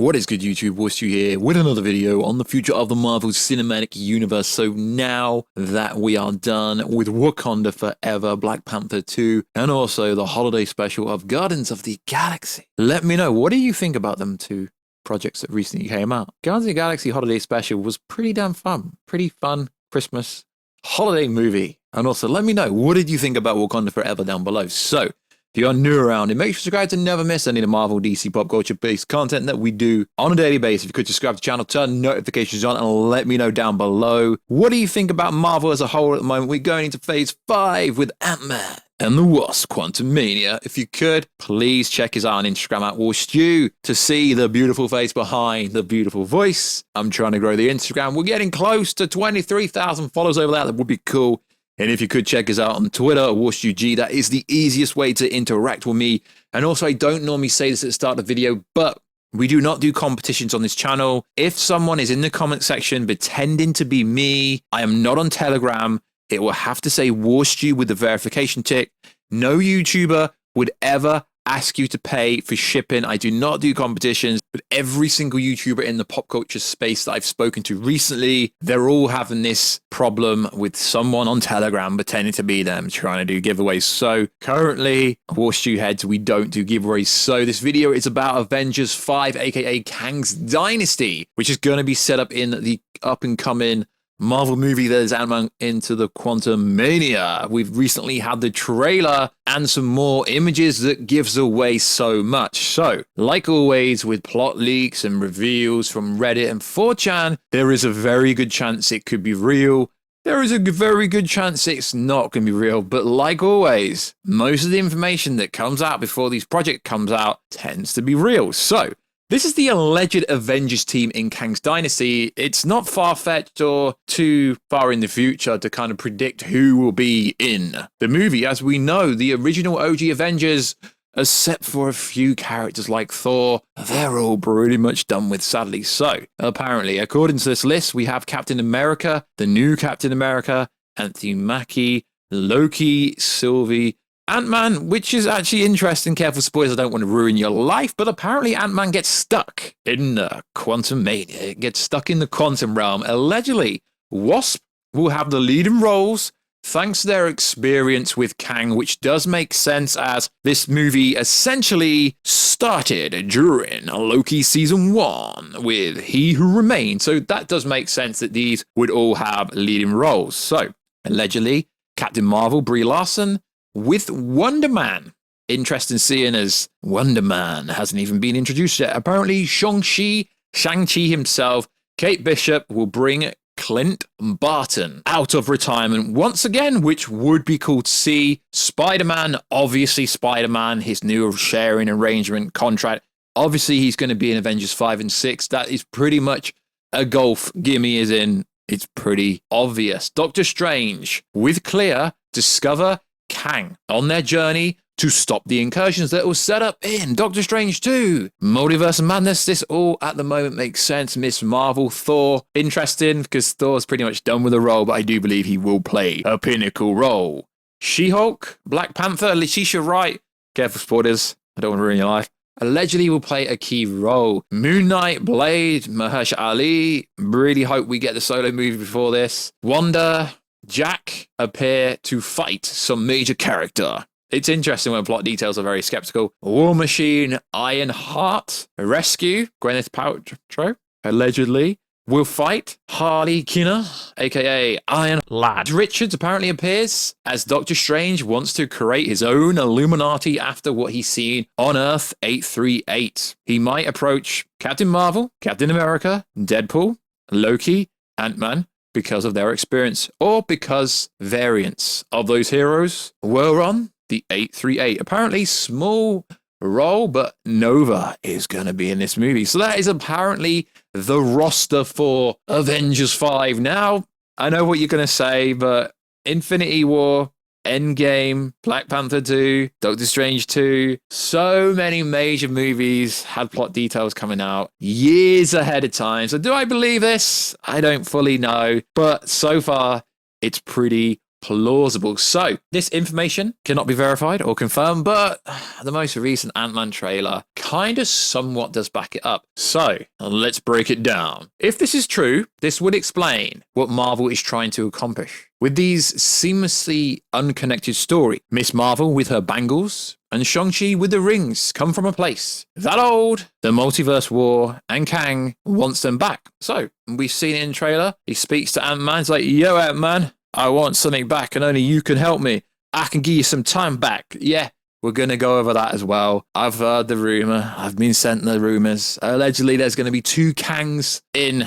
What is good, YouTube? What's you here with another video on the future of the Marvel Cinematic Universe. So now that we are done with Wakanda Forever, Black Panther 2, and also the holiday special of Guardians of the Galaxy, let me know, what do you think about them two projects that recently came out? Guardians of the Galaxy Holiday Special was pretty damn fun. Pretty fun Christmas holiday movie. And also let me know, what did you think about Wakanda Forever down below? So if you are new around, and make sure to subscribe to never miss any of the Marvel, DC, pop culture based content that we do on a daily basis. If you could subscribe to the channel, turn notifications on, and let me know down below. What do you think about Marvel as a whole at the moment? We're going into phase 5 with Antman and the Wasp: Quantumania. If you could, please check us out on Instagram at WarStew to see the beautiful face behind the beautiful voice. I'm trying to grow the Instagram. We're getting close to 23,000 followers over there. That would be cool. And if you could check us out on Twitter, WarStewG, that is the easiest way to interact with me. And also, I don't normally say this at the start of the video, but we do not do competitions on this channel. If someone is in the comment section pretending to be me, I am not on Telegram. It will have to say WarStew with the verification tick. No YouTuber would ever ask you to pay for shipping. I do not do competitions, but every single YouTuber in the pop culture space that I've spoken to recently, they're all having this problem with someone on Telegram pretending to be them, trying to do giveaways. So currently, WarStew heads, we don't do giveaways. So this video is about Avengers 5, aka Kang's Dynasty, which is going to be set up in the up and coming Marvel movie that is Antman into the Quantumania. We've recently had the trailer and some more images that gives away so much. So, like always with plot leaks and reveals from Reddit and 4chan, there is a very good chance it could be real. There is a very good chance it's not going to be real. But like always, most of the information that comes out before these projects comes out tends to be real. So, this is the alleged Avengers team in Kang's Dynasty. It's not far-fetched or too far in the future to kind of predict who will be in the movie. As we know, the original OG Avengers, except for a few characters like Thor, they're all pretty much done with, sadly. So, apparently, according to this list, we have Captain America, the new Captain America, Anthony Mackie, Loki, Sylvie, Ant-Man, which is actually interesting. Careful spoilers, I don't want to ruin your life, but apparently Ant-Man gets stuck in Quantumania. It gets stuck in the quantum realm. Allegedly, Wasp will have the leading roles thanks to their experience with Kang, which does make sense as this movie essentially started during Loki Season 1 with He Who Remains. So that does make sense that these would all have leading roles. So, allegedly, Captain Marvel, Brie Larson, with Wonder Man. Interesting seeing as Wonder Man hasn't even been introduced yet. Apparently, Shang-Chi himself, Kate Bishop, will bring Clint Barton out of retirement once again, which would be cool to see. Spider-Man, obviously Spider-Man, his new sharing arrangement contract. Obviously, he's going to be in Avengers 5 and 6. That is pretty much a golf gimme, as in, it's pretty obvious. Doctor Strange, with Clea, discover Kang on their journey to stop the incursions that was set up in Doctor Strange 2. Multiverse of Madness, this all at the moment makes sense. Miss Marvel, Thor, interesting because Thor's pretty much done with the role, but I do believe he will play a pinnacle role. She-Hulk, Black Panther, Letitia Wright, careful spoilers, I don't want to ruin your life, allegedly will play a key role. Moon Knight, Blade, Mahershala Ali, really hope we get the solo movie before this. Wanda, Jack appear to fight some major character. It's interesting when plot details are very skeptical. War Machine, Ironheart, Rescue, Gwyneth Paltrow, allegedly, will fight Harley Quinn, aka Iron Lad. Richards apparently appears as Doctor Strange wants to create his own Illuminati after what he's seen on Earth 838. He might approach Captain Marvel, Captain America, Deadpool, Loki, Ant-Man, because of their experience, or because variants of those heroes were on the 838. Apparently, small role, but Nova is going to be in this movie. So that is apparently the roster for Avengers 5. Now, I know what you're going to say, but Infinity War, Endgame, Black Panther 2, Doctor Strange 2, so many major movies had plot details coming out years ahead of time. So do I believe this? I don't fully know, but so far it's pretty plausible. So, this information cannot be verified or confirmed, but the most recent Ant-Man trailer kind of somewhat does back it up. So, let's break it down. If this is true, this would explain what Marvel is trying to accomplish. With these seamlessly unconnected story, Miss Marvel with her bangles, and Shang-Chi with the rings come from a place that old, the multiverse war, and Kang wants them back. So, we've seen it in the trailer. He speaks to Ant-Man. He's like, yo, Ant-Man, I want something back and only you can help me. I can give you some time back. Yeah, we're going to go over that as well. I've heard the rumor. I've been sent the rumors. Allegedly, there's going to be 2 Kangs in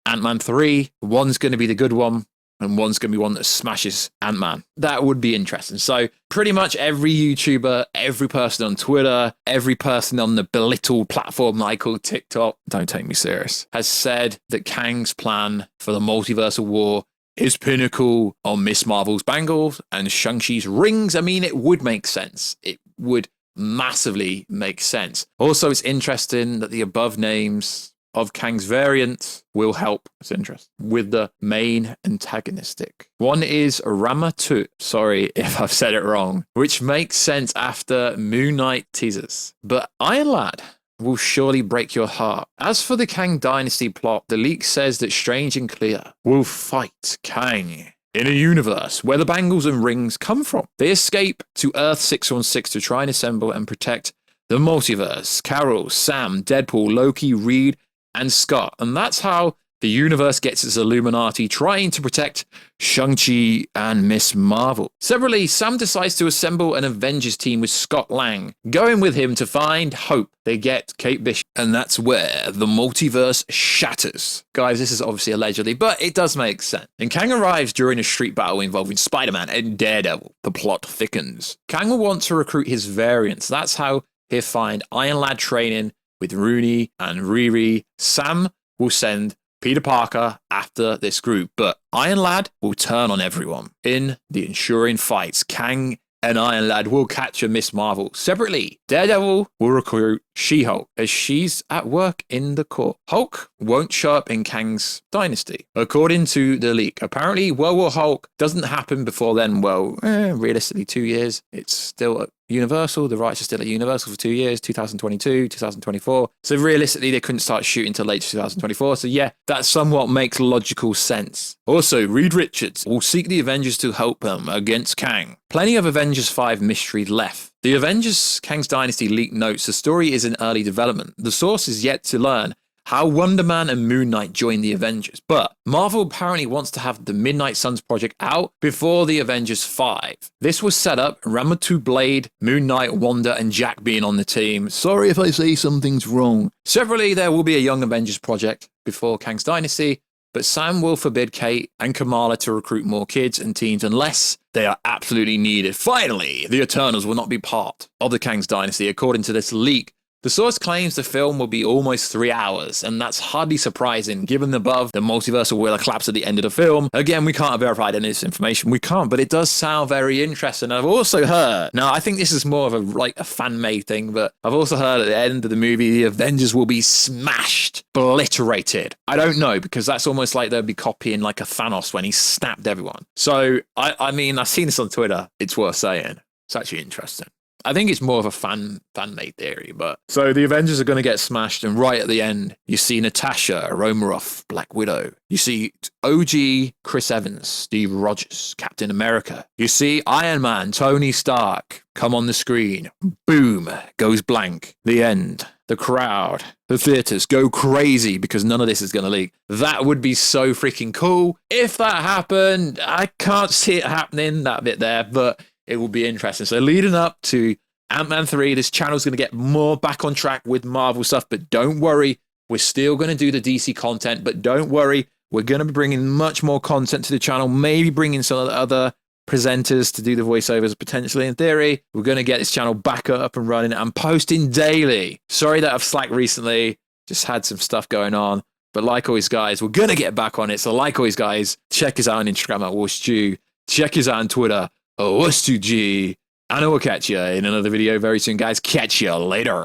Ant-Man 3. One's going to be the good one, and one's going to be one that smashes Ant-Man. That would be interesting. So pretty much every YouTuber, every person on Twitter, every person on the belittled platform I call TikTok, don't take me serious, has said that Kang's plan for the multiversal war is pinnacle on Miss Marvel's bangles and Shang-Chi's rings. I mean, it would make sense. It would massively make sense. Also, it's interesting that the above names of Kang's variant will help its interest with the main antagonistic. One is Ramatut, sorry if I've said it wrong, which makes sense after Moon Knight teasers. But Iron Lad will surely break your heart. As for the Kang Dynasty plot, the leak says that Strange and Clear will fight Kang in a universe where the bangles and rings come from. They escape to Earth 616 to try and assemble and protect the multiverse. Carol, Sam, Deadpool, Loki, Reed, and Scott. And that's how the universe gets its Illuminati trying to protect Shang-Chi and Miss Marvel. Separately, Sam decides to assemble an Avengers team with Scott Lang, going with him to find Hope. They get Kate Bishop, and that's where the multiverse shatters. Guys, this is obviously allegedly, but it does make sense. And Kang arrives during a street battle involving Spider-Man and Daredevil. The plot thickens. Kang will want to recruit his variants. That's how he'll find Iron Lad training with Rooney and Riri. Sam will send Peter Parker after this group, but Iron Lad will turn on everyone. In the ensuing fights, Kang and Iron Lad will capture Miss Marvel. Separately, Daredevil will recruit She-Hulk as she's at work in the court. Hulk won't show up in Kang's Dynasty. According to the leak, apparently World War Hulk doesn't happen before then. Well, realistically 2 years. It's still at Universal. The rights are still at Universal for 2 years, 2022, 2024. So realistically, they couldn't start shooting until late 2024. So yeah, that somewhat makes logical sense. Also, Reed Richards will seek the Avengers to help them against Kang. Plenty of Avengers 5 mystery left. The Avengers Kang's Dynasty leak notes the story is in early development. The source is yet to learn how Wonder Man and Moon Knight joined the Avengers, but Marvel apparently wants to have the Midnight Suns project out before the Avengers 5. This was set up, Ramatut, Blade, Moon Knight, Wanda, and Jack being on the team. Sorry if I say something's wrong. Separately, there will be a Young Avengers project before Kang's Dynasty, but Sam will forbid Kate and Kamala to recruit more kids and teens unless they are absolutely needed. Finally, the Eternals will not be part of the Kang's Dynasty, according to this leak. The source claims the film will be almost 3 hours, and that's hardly surprising given the above. The multiversal will collapse at the end of the film. Again, we can't have verified any of this information. We can't, but it does sound very interesting. I've also heard, now I think this is more of a fan-made thing, but I've also heard at the end of the movie, the Avengers will be smashed, obliterated. I don't know, because that's almost like they'll be copying like a Thanos when he snapped everyone. So, I mean, I've seen this on Twitter. It's worth saying. It's actually interesting. I think it's more of a fan-made theory, but so the Avengers are going to get smashed, and right at the end, you see Natasha Romanoff, Black Widow. You see OG Chris Evans, Steve Rogers, Captain America. You see Iron Man, Tony Stark come on the screen. Boom, goes blank. The end. The crowd, the theaters go crazy because none of this is going to leak. That would be so freaking cool. If that happened, I can't see it happening, that bit there, but it will be interesting. So leading up to Ant-Man 3, this channel's going to get more back on track with Marvel stuff, but don't worry, we're still going to do the DC content, but don't worry, we're going to be bringing much more content to the channel, maybe bringing some of the other presenters to do the voiceovers, potentially in theory. We're going to get this channel back up and running and posting daily. Sorry that I've slacked recently, just had some stuff going on, but like always, guys, we're going to get back on it. So like always, guys, check us out on Instagram at What'sDue, check us out on Twitter, What'sDue, and I will catch you in another video very soon, guys. Catch you later.